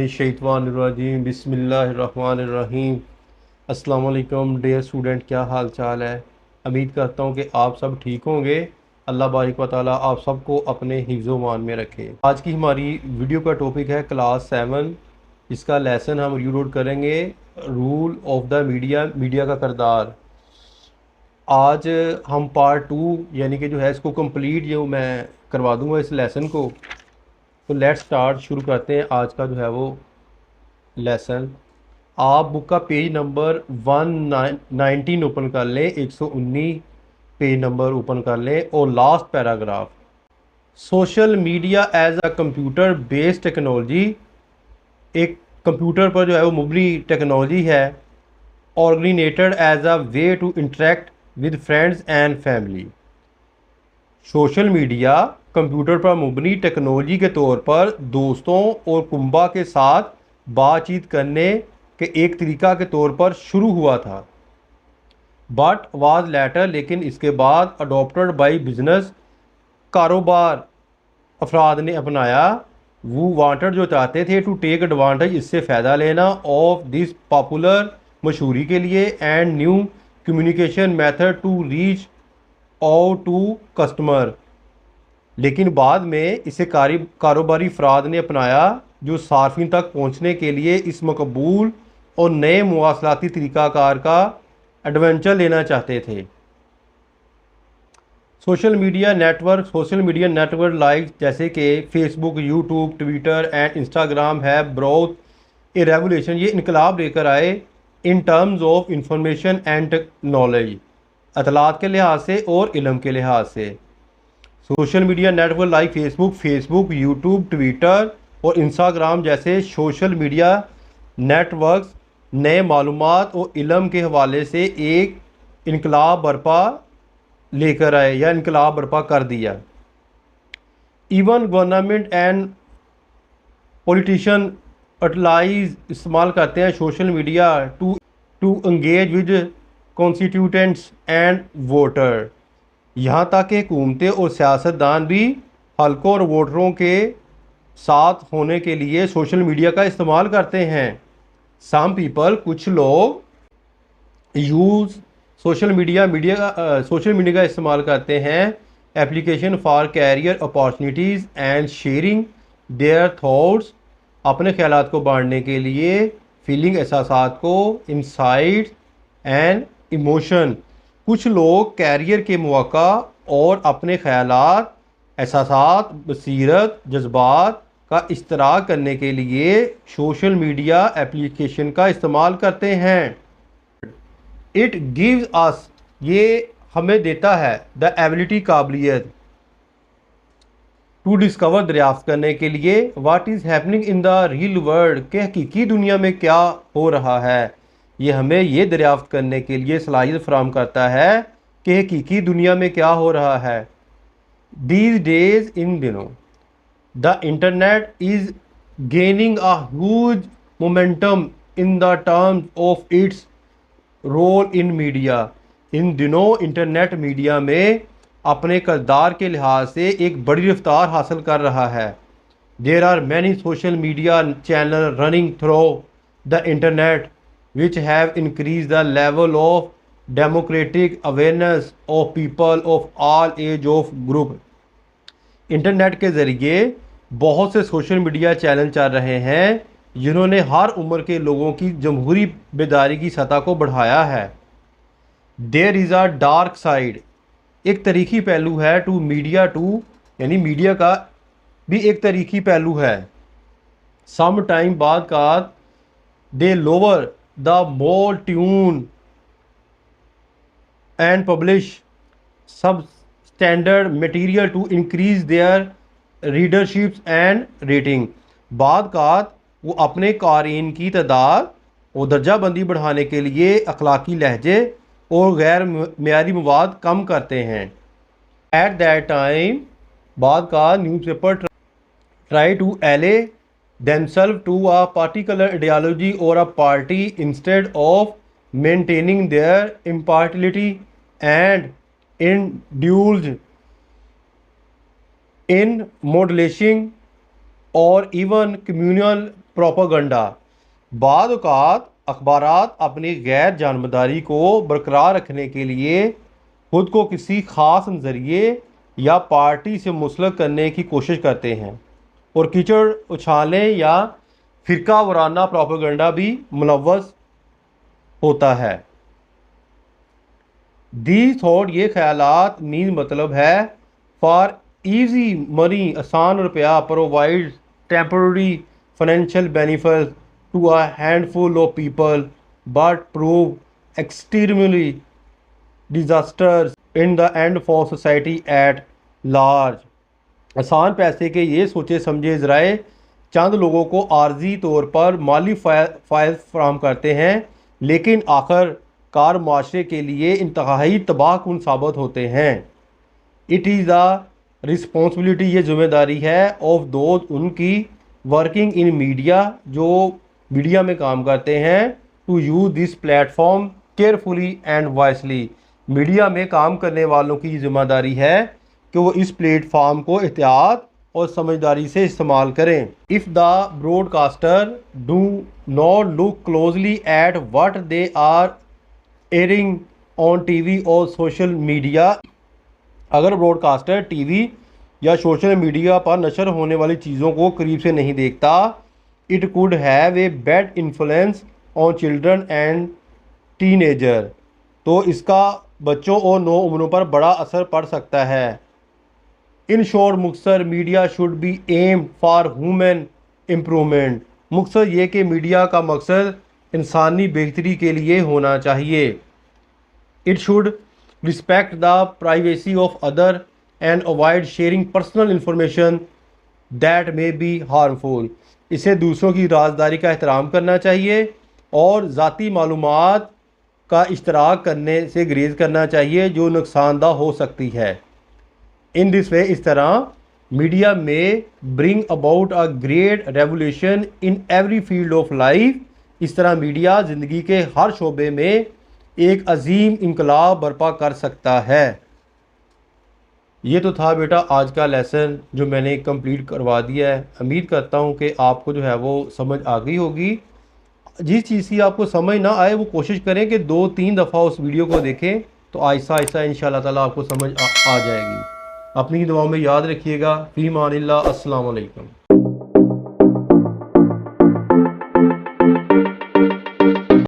मिनश्शैतानिर्रजीम बिस्मिल्लाहिर्रहमानिर्रहीम। अस्सलाम वालेकुम डियर स्टूडेंट, क्या हाल चाल है। उम्मीद करता हूँ कि आप सब ठीक होंगे। अल्लाह बारिक व ताला आप सबको अपने हिफ्ज़ मान में रखे। आज की हमारी वीडियो का टॉपिक है क्लास 7। इसका लेसन हम रीलोड करेंगे, rule of the media, media का किरदार। आज हम पार्ट 2 यानी कि जो है इसको कंप्लीट जो मैं करवा दूँगा इस लेसन को। तो लेट्स स्टार्ट, शुरू करते हैं आज का जो है वो लेसन। आप बुक का पेज नंबर 119 ओपन कर लें, 119 पेज नंबर ओपन कर लें और last paragraph. Social media as a computer based technology, एक कंप्यूटर पर जो है वो मुबनी टेक्नोलॉजी है। Organised as a way to interact with friends and family. Social media computer पर मुबनी टेक्नोलॉजी के तौर पर दोस्तों और कुंबा के साथ बातचीत करने के एक तरीका के तौर पर शुरू हुआ था। बट वाज लेटर, लेकिन इसके बाद अडोप्टेड बाई बिजनेस, कारोबार अफराद ने अपनाया। वो वांटेड, जो चाहते थे, टू टेक एडवांटेज, इससे फ़ायदा लेना, ऑफ दिस पॉपुलर, मशहूरी के लिए, and new communication method to reach out to customer. लेकिन बाद में इसे कारोबारी अफराद ने अपनाया जो सार्फिन तक पहुंचने के लिए इस मकबूल और नए मवासलाती तरीक़ाकार का एडवेंचर लेना चाहते थे। सोशल मीडिया नेटवर्क लाइक जैसे कि Facebook, YouTube, Twitter and Instagram है ब्रोथ ए रेवोल्यूशन, ये इनकलाब लेकर आए in terms of information and knowledge, अतलात के लिहाज से और इल्म के लिहाज से। Social media network like Facebook, YouTube, Twitter और इंस्टाग्राम जैसे सोशल मीडिया नेटवर्क्स नए मालूमात और इल्म के हवाले से एक इनकलाब बर्पा लेकर आए या इनकलाब बर्पा कर दिया। Even government and politician utilise इस्तेमाल करते हैं social media to engage with constituents and voter. यहाँ तक कि हुकूमतें और सियासतदान भी हलकों और वोटरों के साथ होने के लिए सोशल मीडिया का इस्तेमाल करते हैं। सम पीपल, कुछ लोग, यूज़ सोशल मीडिया का इस्तेमाल करते हैं application for career opportunities and sharing their thoughts, अपने ख्यालात को बांटने के लिए, फीलिंग, एहसासात को, इंसाइट्स एंड इमोशन। कुछ लोग कैरियर के मौका और अपने ख्यालात, एहसासात, बसीरत, जज्बात का इश्तराक करने के लिए सोशल मीडिया एप्लीकेशन का इस्तेमाल करते हैं। इट गिव्स अस, ये हमें देता है, द एबिलिटी, काबिलियत, टू डिस्कवर, दरियाफ्त करने के लिए, what is happening in the real world, के हकीकी दुनिया में क्या हो रहा है। ये हमें ये दरियाफ्त करने के लिए सलाहियत फराहम करता है कि हकीकी दुनिया में क्या हो रहा है। दीज डेज, इन दिनों, the internet is gaining a huge momentum in the terms of its role in media. इन दिनों इंटरनेट मीडिया में अपने किरदार के लिहाज से एक बड़ी रफ्तार हासिल कर रहा है। There are many social media channel running through the internet which have increased the level of democratic awareness of people of all age of group। Internet के ज़रिए बहुत से सोशल मीडिया चैनल चल रहे हैं जिन्होंने हर उम्र के लोगों की जमहूरी बेदारी की सतह को बढ़ाया है। There is a dark side, एक तरीकी पहलू है, टू मीडिया टू, यानी मीडिया का भी एक तरीकी पहलू है। सम टाइम बाद का दे lower the more tune and publish substandard material to increase their readerships and rating। बाद का वो अपने क़ारीन की तादाद और दर्जा बंदी बढ़ाने के लिए अखलाकी लहजे और गैर मेयारी मवाद कम करते हैं। एट दैट टाइम, बाद का न्यूज़पेपर ट्राई टू एले themselves to a particular ideology or a party instead of maintaining their impartiality and indulge in modulation or even communal propaganda. बाद औक़ात अखबारात अपनी गैर जानबदारी को बरकरार रखने के लिए खुद को किसी ख़ास नज़रिए या पार्टी से मुंसलिक करने की कोशिश करते हैं और कीचड़ उछालने या फ़िरका वाराना प्रोपागंडा भी मुलव्वस होता है। दी थॉट ये ख्यालात मीन मतलब है फॉर ईजी मनी, आसान रुपया, provide temporary financial benefit to a handful of people but prove extremely disasters in the end for society at large. आसान पैसे के ये सोचे समझे ज़राए चंद लोगों को आर्जी तौर पर माली फ़ायदा फराहम करते हैं, लेकिन आखिरकार माशरे के लिए इंतहाई तबाहकुन साबित होते हैं। इट इज़ द रिस्पॉन्सिबिलिटी, ये ज़िम्मेदारी है, ऑफ दोज उनकी वर्किंग इन मीडिया, जो मीडिया में काम करते हैं, to use this platform carefully and wisely. Media में काम करने वालों की ज़िम्मेदारी है कि वो इस प्लेटफॉर्म को एहतियात और समझदारी से इस्तेमाल करें। If the broadcaster do not look closely at what they are airing on TV और सोशल मीडिया, अगर ब्रॉडकास्टर टीवी या सोशल मीडिया पर नशर होने वाली चीज़ों को करीब से नहीं देखता, it could have a bad influence on children and teenager, तो इसका बच्चों और नौ उम्रों पर बड़ा असर पड़ सकता है। इन शॉर्ट मुख्तसर, media should be aimed for human improvement. मुख्तसर ये कि मीडिया का मकसद इंसानी बेहतरी के लिए होना चाहिए। It should respect the privacy of other and avoid sharing personal information that may be harmful. इसे दूसरों की राजदारी का एहतराम करना चाहिए और ज़ाती मालूमात का इश्तराक करने से गुरेज करना चाहिए जो नुकसानदा हो सकती है। इन दिस वे, इस तरह मीडिया में bring about a great revolution in every field of life. इस तरह मीडिया ज़िंदगी के हर शोबे में एक अजीम इनकलाब बर्पा कर सकता है। ये तो था बेटा आज का लेसन जो मैंने कंप्लीट करवा दिया है। उम्मीद करता हूँ कि आपको जो है वो समझ आ गई होगी। जिस चीज़ की आपको समझ ना आए वो कोशिश करें कि 2-3 दफ़ा उस वीडियो को देखें, तो आहिस्ता आहिस्ता इंशाअल्लाह ताला आपको समझ आ जाएगी। अपनी दुआओं में याद रखिएगा। फ़ी मानिल्लाह। अस्सलाम वालेकुम।